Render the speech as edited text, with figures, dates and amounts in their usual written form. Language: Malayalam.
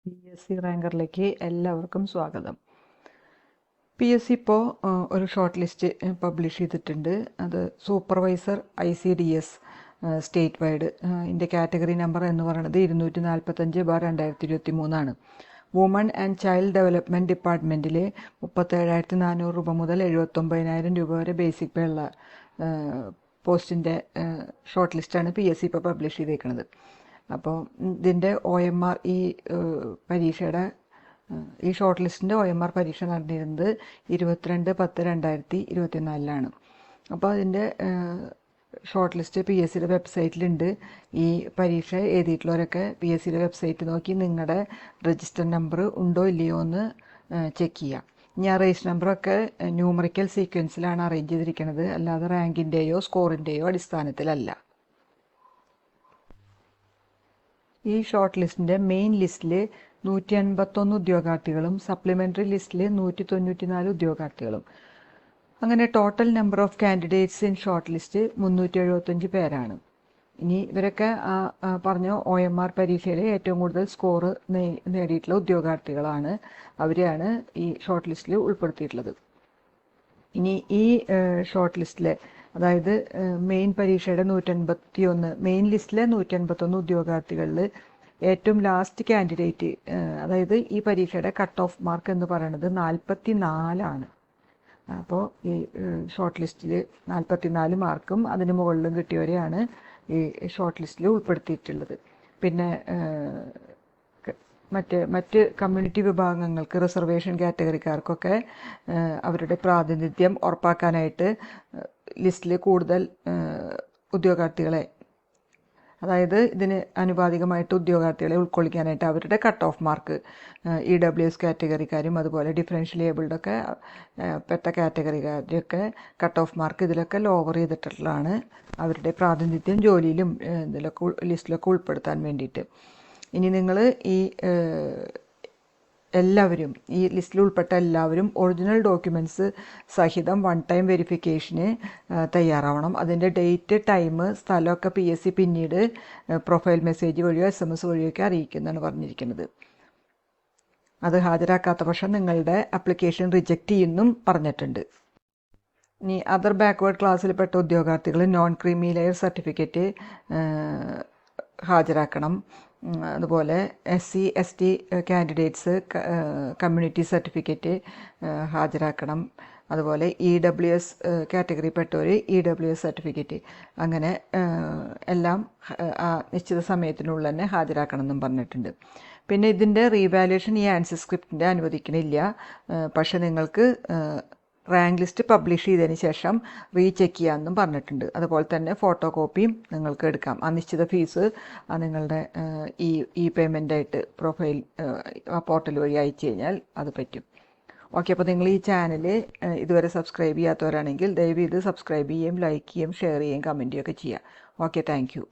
PSC റാങ്കറിലേക്ക് എല്ലാവർക്കും സ്വാഗതം. PSC ഇപ്പോൾ ഒരു ഷോർട്ട് ലിസ്റ്റ് പബ്ലിഷ് ചെയ്തിട്ടുണ്ട്. അത് സൂപ്പർവൈസർ ICDS സ്റ്റേറ്റ് വൈഡ്. ഇതിൻ്റെ കാറ്റഗറി നമ്പർ എന്ന് പറയുന്നത് 245/2023 വുമൺ ആൻഡ് ചൈൽഡ് ഡെവലപ്മെൻറ്റ് ഡിപ്പാർട്ട്മെൻറ്റിൽ 37,400 രൂപ മുതൽ 79,000 രൂപ വരെ ബേസിക് പേ ഉള്ള പോസ്റ്റിൻ്റെ ഷോർട്ട് ലിസ്റ്റാണ് PSC ഇപ്പോൾ പബ്ലിഷ് ചെയ്തേക്കുന്നത്. അപ്പോൾ ഇതിൻ്റെ OMR പരീക്ഷയുടെ ഈ ഷോർട്ട് ലിസ്റ്റിൻ്റെ OMR പരീക്ഷ നടന്നിരുന്നത് 22/10/2024 അപ്പോൾ അതിൻ്റെ ഷോർട്ട് ലിസ്റ്റ് PSCയുടെ വെബ്സൈറ്റിലുണ്ട്. ഈ പരീക്ഷ എഴുതിയിട്ടുള്ളവരൊക്കെ PSCയുടെ വെബ്സൈറ്റ് നോക്കി നിങ്ങളുടെ രജിസ്റ്റർ നമ്പർ ഉണ്ടോ ഇല്ലയോ എന്ന് ചെക്ക് ചെയ്യാം. ഞാൻ രജിസ്റ്റർ നമ്പറൊക്കെ ന്യൂമറിക്കൽ സീക്വൻസിലാണ് അറേഞ്ച് ചെയ്തിരിക്കുന്നത്, അല്ലാതെ റാങ്കിൻ്റെയോ സ്കോറിൻ്റെയോ അടിസ്ഥാനത്തിലല്ല. ഈ ഷോർട്ട് ലിസ്റ്റിൻ്റെ മെയിൻ ലിസ്റ്റിൽ 151 ഉദ്യോഗാർത്ഥികളും സപ്ലിമെൻ്ററി ലിസ്റ്റിൽ 194 ഉദ്യോഗാർത്ഥികളും. അങ്ങനെ total number of candidates in short list 375 പേരാണ്. ഇനി ഇവരൊക്കെ പറഞ്ഞ OMR പരീക്ഷയിൽ ഏറ്റവും കൂടുതൽ സ്കോർ നേടിയിട്ടുള്ള ഉദ്യോഗാർത്ഥികളാണ്. അവരെയാണ് ഈ ഷോർട്ട് ലിസ്റ്റിൽ ഉൾപ്പെടുത്തിയിട്ടുള്ളത്. ഇനി ഈ ഷോർട്ട് ലിസ്റ്റിലെ, അതായത് മെയിൻ പരീക്ഷയുടെ 181 മെയിൻ ലിസ്റ്റിലെ 181 ഉദ്യോഗാർത്ഥികളിൽ ഏറ്റവും ലാസ്റ്റ് കാൻഡിഡേറ്റ്, അതായത് ഈ പരീക്ഷയുടെ കട്ട് ഓഫ് മാർക്ക് എന്ന് പറയുന്നത് 44 അപ്പോൾ ഈ ഷോർട്ട് ലിസ്റ്റിൽ 44 മാർക്കും അതിന് മുകളിലും കിട്ടിയവരെയാണ് ഈ ഷോർട്ട് ലിസ്റ്റിൽ ഉൾപ്പെടുത്തിയിട്ടുള്ളത്. പിന്നെ മറ്റ് കമ്മ്യൂണിറ്റി വിഭാഗങ്ങൾക്ക്, റിസർവേഷൻ കാറ്റഗറിക്കാർക്കൊക്കെ അവരുടെ പ്രാതിനിധ്യം ഉറപ്പാക്കാനായിട്ട് ലിസ്റ്റിൽ കൂടുതൽ ഉദ്യോഗാർത്ഥികളെ, അതായത് ഇതിന് ആനുപാതികമായിട്ട് ഉദ്യോഗാർത്ഥികളെ ഉൾക്കൊള്ളിക്കാനായിട്ട് അവരുടെ കട്ട് ഓഫ് മാർക്ക് EWS കാറ്റഗറിക്കാരും അതുപോലെ ഡിഫറൻഷ്യൽ ഏബിൾഡൊക്കെ പെട്ട കാറ്റഗറിക്കാരുടെയൊക്കെ കട്ട് ഓഫ് മാർക്ക് ഇതിലൊക്കെ ലോവർ ചെയ്തിട്ടുള്ളതാണ്. അവരുടെ പ്രാതിനിധ്യം ജോലിയിലും ഇതിലൊക്കെ ലിസ്റ്റിലൊക്കെ ഉൾപ്പെടുത്താൻ വേണ്ടിയിട്ട്. ഇനി നിങ്ങൾ എല്ലാവരും ഈ ലിസ്റ്റിൽ ഉൾപ്പെട്ട എല്ലാവരും ഒറിജിനൽ ഡോക്യുമെൻറ്റ്സ് സഹിതം 1 ടൈം വെരിഫിക്കേഷന് തയ്യാറാവണം. അതിൻ്റെ ഡേറ്റ്, ടൈം, സ്ഥലമൊക്കെ PSC പിന്നീട് പ്രൊഫൈൽ മെസ്സേജ് വഴിയോ SMS വഴിയൊക്കെ അറിയിക്കുന്നതാണ് പറഞ്ഞിരിക്കുന്നത്. അത് ഹാജരാക്കാത്ത പക്ഷം നിങ്ങളുടെ ആപ്ലിക്കേഷൻ റിജക്റ്റ് ചെയ്യുമെന്നും പറഞ്ഞിട്ടുണ്ട്. ഇനി അതർ ബാക്ക്വേർഡ് ക്ലാസ്സിൽപ്പെട്ട ഉദ്യോഗാർത്ഥികൾ നോൺ ക്രീമി ലെയർ സർട്ടിഫിക്കറ്റ് ഹാജരാക്കണം. അതുപോലെ SC ST candidates community certificate ഹാജരാക്കണം. അതുപോലെ EWS കാറ്റഗറിപ്പെട്ടവർ EWS സർട്ടിഫിക്കറ്റ്, അങ്ങനെ എല്ലാം നിശ്ചിത സമയത്തിനുള്ളിൽ തന്നെ ഹാജരാക്കണം എന്നും പറഞ്ഞിട്ടുണ്ട്. പിന്നെ ഇതിൻ്റെ റീവാലുവേഷൻ ഈ ആൻസർ സ്ക്രിപ്റ്റിൻ്റെ അനുവദിക്കണില്ല. പക്ഷെ നിങ്ങൾക്ക് റാങ്ക് ലിസ്റ്റ് പബ്ലിഷ് ചെയ്തതിന് ശേഷം റീചെക്ക് ചെയ്യാമെന്നും പറഞ്ഞിട്ടുണ്ട്. അതുപോലെ തന്നെ ഫോട്ടോ കോപ്പിയും നിങ്ങൾക്ക് എടുക്കാം. ആ നിശ്ചിത ഫീസ് നിങ്ങളുടെ ഈ പേയ്മെൻ്റായിട്ട് പ്രൊഫൈൽ പോർട്ടൽ വഴി അയച്ചു കഴിഞ്ഞാൽ അത് പറ്റും. ഓക്കെ, അപ്പോൾ നിങ്ങൾ ഈ ചാനൽ ഇതുവരെ സബ്സ്ക്രൈബ് ചെയ്യാത്തവരാണെങ്കിൽ ദയവ് ഇത് സബ്സ്ക്രൈബ് ചെയ്യുകയും ലൈക്ക് ചെയ്യുകയും ഷെയർ ചെയ്യുകയും കമൻറ്റ് ചെയ്യുകയൊക്കെ ചെയ്യുക. Okay, thank you.